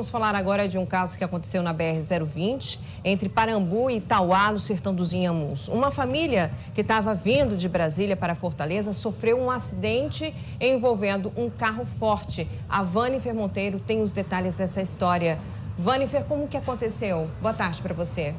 Vamos falar agora de um caso que aconteceu na BR-020, entre Parambu e Itauá, no sertão dos Inhamuns. Uma família que estava vindo de Brasília para Fortaleza sofreu um acidente envolvendo um carro forte. A Vanifer Monteiro tem os detalhes dessa história. Vanifer, como que aconteceu? Boa tarde para você.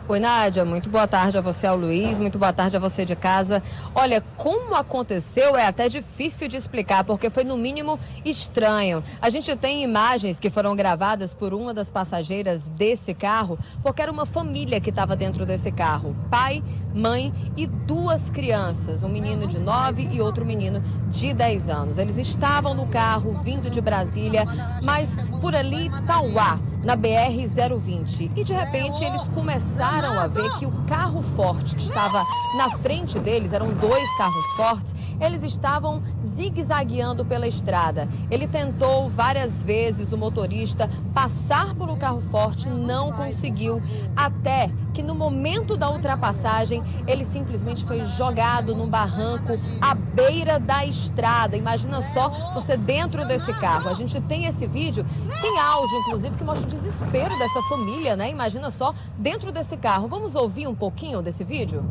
Oi, Nádia, muito boa tarde a você, ao Luiz, muito boa tarde a você de casa. Olha, como aconteceu é até difícil de explicar, porque foi no mínimo estranho. A gente tem imagens que foram gravadas por uma das passageiras desse carro, porque era uma família que estava dentro desse carro. Pai, mãe e duas crianças, um menino de 9 e outro menino de 10 anos. Eles estavam no carro, vindo de Brasília, mas por ali, Itauá, na BR-020. E de repente eles começaram a ver que o carro forte que estava na frente deles, eram dois carros fortes, eles estavam zigue-zagueando pela estrada. Ele tentou várias vezes, o motorista, passar pelo carro forte, não conseguiu, até que no momento da ultrapassagem, ele simplesmente foi jogado num barranco à beira da estrada. Imagina só você dentro desse carro. A gente tem esse vídeo, tem áudio, inclusive, que mostra o desespero dessa família, né? Imagina só dentro desse carro. Vamos ouvir um pouquinho desse vídeo?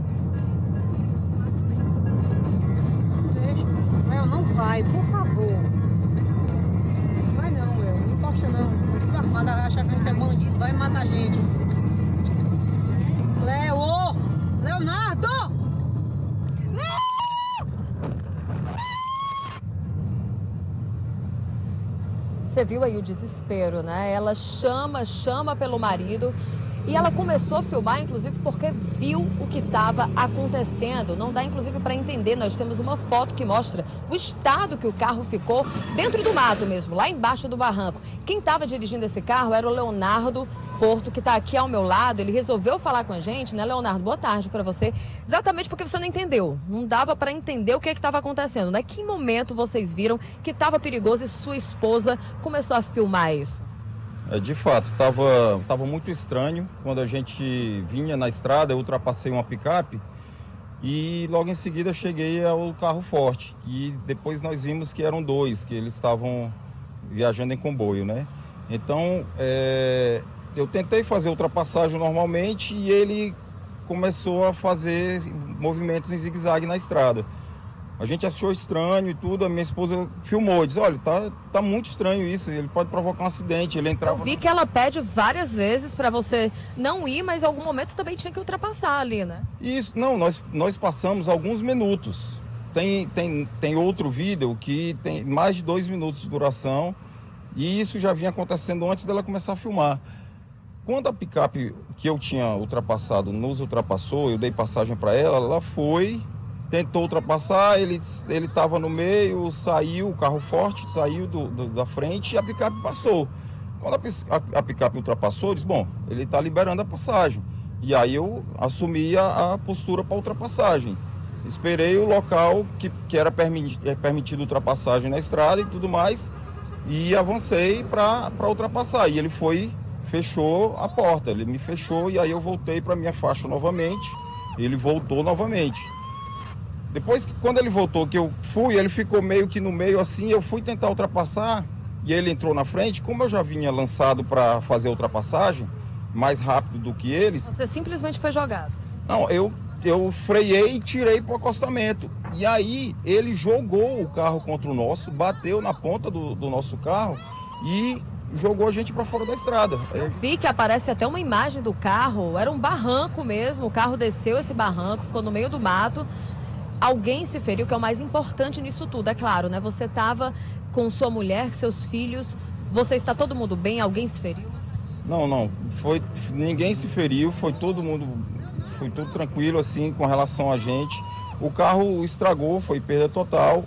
Léo, não vai, por favor. Vai não, Léo, não encosta não. Tudo armado, vai achar que a gente é bandido, vai matar a gente. Léo, Leonardo! Você viu aí o desespero, né? Ela chama pelo marido. E ela começou a filmar, inclusive, porque viu o que estava acontecendo. Não dá, inclusive, para entender. Nós temos uma foto que mostra o estado que o carro ficou dentro do mato mesmo, lá embaixo do barranco. Quem estava dirigindo esse carro era o Leonardo Porto, que está aqui ao meu lado. Ele resolveu falar com a gente, né, Leonardo? Boa tarde para você. Exatamente porque você não entendeu. Não dava para entender o que estava acontecendo, né? Que momento vocês viram que estava perigoso e sua esposa começou a filmar isso? De fato, tava muito estranho. Quando a gente vinha na estrada, eu ultrapassei uma picape e logo em seguida cheguei ao carro forte. E depois nós vimos que eram dois, que eles estavam viajando em comboio, né? Então, eu tentei fazer a ultrapassagem normalmente e ele começou a fazer movimentos em zigue-zague na estrada. A gente achou estranho e tudo, a minha esposa filmou, disse, olha, tá muito estranho isso, ele pode provocar um acidente, ele entrava... Eu vi que ela pede várias vezes para você não ir, mas em algum momento também tinha que ultrapassar ali, né? Isso, não, nós passamos alguns minutos. Tem outro vídeo que tem mais de 2 minutos de duração e isso já vinha acontecendo antes dela começar a filmar. Quando a picape que eu tinha ultrapassado nos ultrapassou, eu dei passagem para ela, ela foi... Tentou ultrapassar, ele estava no meio, saiu, o carro forte saiu da frente e a picape passou. Quando a picape ultrapassou, eu disse, bom, ele está liberando a passagem. E aí eu assumi a postura para ultrapassagem. Esperei o local que era permitido ultrapassagem na estrada e tudo mais, e avancei para ultrapassar. E ele fechou a porta, ele me fechou e aí eu voltei para minha faixa novamente, ele voltou novamente. Depois, quando ele voltou, que eu fui, ele ficou meio que no meio assim, eu fui tentar ultrapassar e ele entrou na frente. Como eu já vinha lançado para fazer a ultrapassagem, mais rápido do que eles... Você simplesmente foi jogado? Não, eu freiei e tirei para o acostamento. E aí ele jogou o carro contra o nosso, bateu na ponta do nosso carro e jogou a gente para fora da estrada. Eu vi que aparece até uma imagem do carro, era um barranco mesmo, o carro desceu esse barranco, ficou no meio do mato. Alguém se feriu, que é o mais importante nisso tudo, é claro, né? Você estava com sua mulher, seus filhos, você está todo mundo bem? Alguém se feriu? Não, ninguém se feriu, foi tudo tranquilo assim com relação a gente. O carro estragou, foi perda total.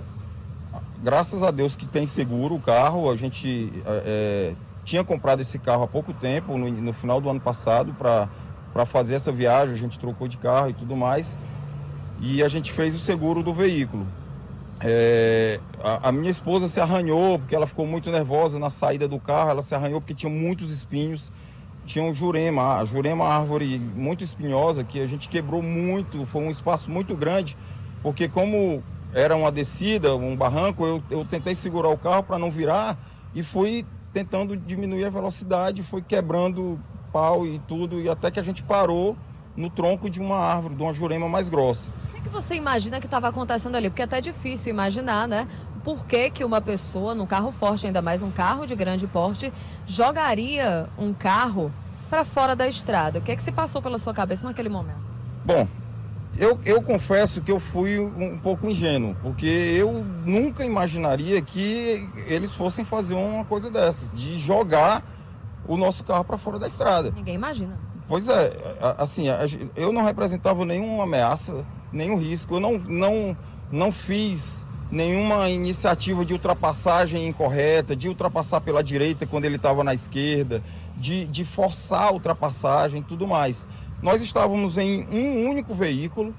Graças a Deus que tem seguro o carro, a gente tinha comprado esse carro há pouco tempo, no final do ano passado, para fazer essa viagem, a gente trocou de carro e tudo mais. E a gente fez o seguro do veículo. A minha esposa se arranhou, porque ela ficou muito nervosa na saída do carro, ela se arranhou porque tinha muitos espinhos, tinha um jurema, árvore muito espinhosa, que a gente quebrou muito, foi um espaço muito grande, porque como era uma descida, um barranco, eu tentei segurar o carro para não virar e fui tentando diminuir a velocidade, foi quebrando pau e tudo, e até que a gente parou no tronco de uma árvore, de uma jurema mais grossa. O que você imagina que estava acontecendo ali? Porque é até difícil imaginar, né? Por que que uma pessoa, num carro forte, ainda mais um carro de grande porte, jogaria um carro para fora da estrada? O que é que se passou pela sua cabeça naquele momento? Bom, eu confesso que eu fui um pouco ingênuo, porque eu nunca imaginaria que eles fossem fazer uma coisa dessas, de jogar o nosso carro para fora da estrada. Ninguém imagina. Pois é, assim, eu não representava nenhuma ameaça, nenhum risco, eu não fiz nenhuma iniciativa de ultrapassagem incorreta, de ultrapassar pela direita quando ele estava na esquerda, de forçar a ultrapassagem e tudo mais. Nós estávamos em um único veículo,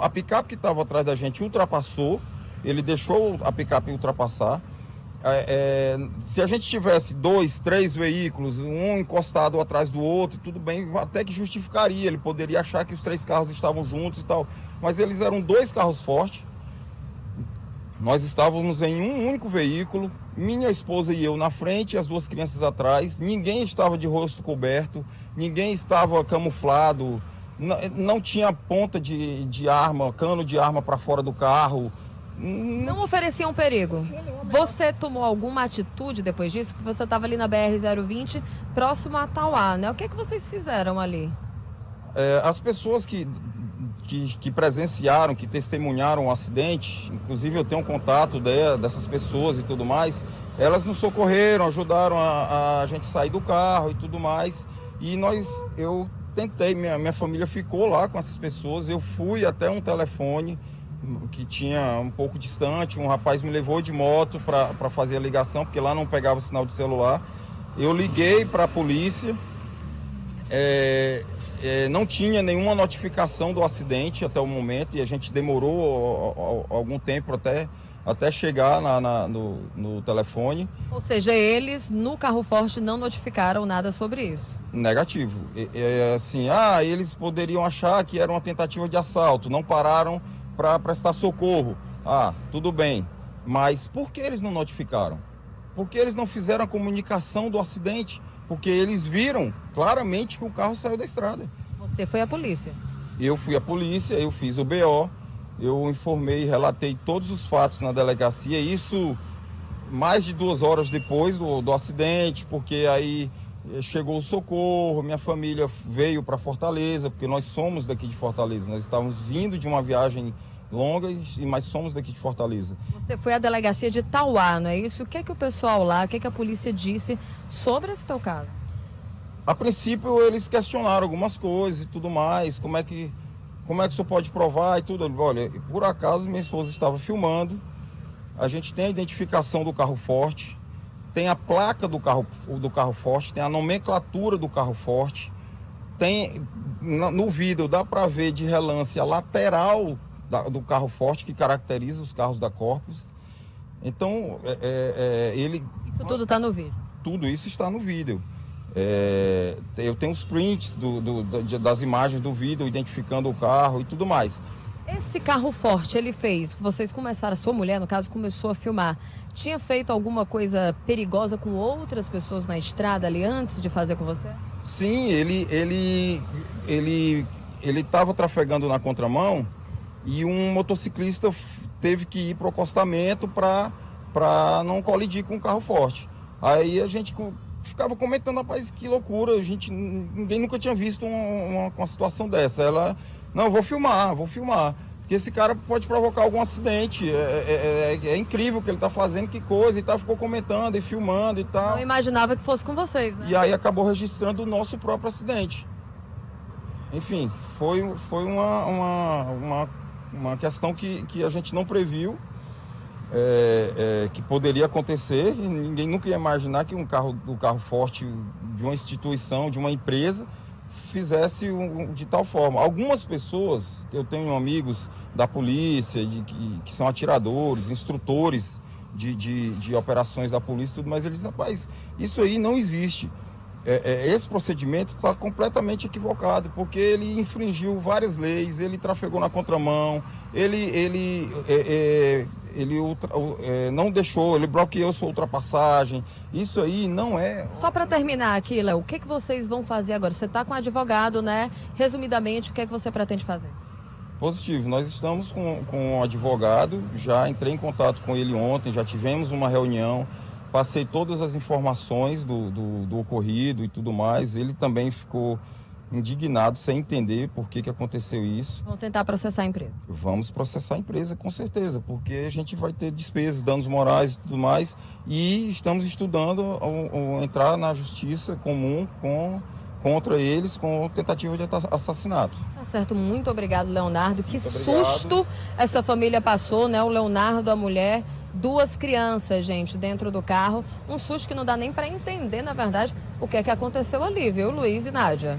a picape que estava atrás da gente ultrapassou, ele deixou a picape ultrapassar. Se a gente tivesse 2, 3 veículos, um encostado atrás do outro, tudo bem, até que justificaria, ele poderia achar que os 3 carros estavam juntos e tal, mas eles eram 2 carros fortes, nós estávamos em um único veículo, minha esposa e eu na frente, as 2 crianças atrás, ninguém estava de rosto coberto, ninguém estava camuflado, não tinha ponta de arma, cano de arma para fora do carro. Não oferecia um perigo. Você tomou alguma atitude depois disso? Porque você estava ali na BR-020, próximo a Tauá, né? O que é que vocês fizeram ali? As pessoas que presenciaram, que testemunharam o acidente, inclusive eu tenho um contato dessas pessoas e tudo mais, elas nos socorreram, ajudaram a gente sair do carro e tudo mais. E eu tentei, minha família ficou lá com essas pessoas, eu fui até um telefone que tinha um pouco distante, um rapaz me levou de moto para fazer a ligação, porque lá não pegava sinal de celular. Eu liguei para a polícia, não tinha nenhuma notificação do acidente até o momento, e a gente demorou algum tempo até chegar no telefone. Ou seja, eles no carro forte não notificaram nada sobre isso? Negativo. Assim, eles poderiam achar que era uma tentativa de assalto, não pararam para prestar socorro. Tudo bem, mas por que eles não notificaram? Por que eles não fizeram a comunicação do acidente? Porque eles viram claramente que o carro saiu da estrada. Você foi à polícia? Eu fui à polícia, eu fiz o BO, eu informei, relatei todos os fatos na delegacia, isso mais de 2 horas depois do acidente, porque aí chegou o socorro, minha família veio para Fortaleza, porque nós somos daqui de Fortaleza, nós estávamos vindo de uma viagem longa, mas somos daqui de Fortaleza. Você foi à delegacia de Tauá, não é isso? O que é que o pessoal lá, o que é que a polícia disse sobre esse teu caso? A princípio eles questionaram algumas coisas e tudo mais, como é que o senhor pode provar e tudo. Olha, por acaso minha esposa estava filmando, a gente tem a identificação do carro forte, tem a placa do carro forte, tem a nomenclatura do carro forte, no vídeo dá para ver de relance a lateral do carro forte que caracteriza os carros da Corpus. Então, Isso tudo está no vídeo? Tudo isso está no vídeo. Eu tenho os prints das imagens do vídeo, identificando o carro e tudo mais. Esse carro forte, ele fez, vocês começaram, a sua mulher, no caso, começou a filmar. Tinha feito alguma coisa perigosa com outras pessoas na estrada ali antes de fazer com você? Sim, ele estava trafegando na contramão e um motociclista teve que ir para o acostamento para não colidir com o carro forte. Aí a gente ficava comentando, rapaz, que loucura, ninguém nunca tinha visto uma situação dessa. Não, vou filmar, porque esse cara pode provocar algum acidente, é incrível o que ele está fazendo, que coisa, e tal, ficou comentando e filmando e tal. Não imaginava que fosse com vocês, né? E aí acabou registrando o nosso próprio acidente. Enfim, foi uma questão que a gente não previu, que poderia acontecer, e ninguém nunca ia imaginar que o carro forte de uma instituição, de uma empresa, fizesse de tal forma. Algumas pessoas, eu tenho amigos da polícia, que são atiradores, instrutores de operações da polícia, tudo, mas eles dizem, rapaz, isso aí não existe. esse procedimento está completamente equivocado, porque ele infringiu várias leis, ele trafegou na contramão, ele não deixou, ele bloqueou sua ultrapassagem. Isso aí não é... Só para terminar aqui, Léo, o que vocês vão fazer agora? Você está com um advogado, né? Resumidamente, o que você pretende fazer? Positivo, nós estamos com um advogado, já entrei em contato com ele ontem, já tivemos uma reunião, passei todas as informações do ocorrido e tudo mais. Ele também ficou indignado, sem entender por que aconteceu isso. Vão tentar processar a empresa? Vamos processar a empresa, com certeza, porque a gente vai ter despesas, danos morais e tudo mais, e estamos estudando entrar na justiça comum contra eles com tentativa de assassinato. Tá certo, muito obrigado, Leonardo. Que susto essa família passou, né? O Leonardo, a mulher, 2 crianças, gente, dentro do carro. Um susto que não dá nem para entender, na verdade, o que é que aconteceu ali, viu, Luiz e Nádia?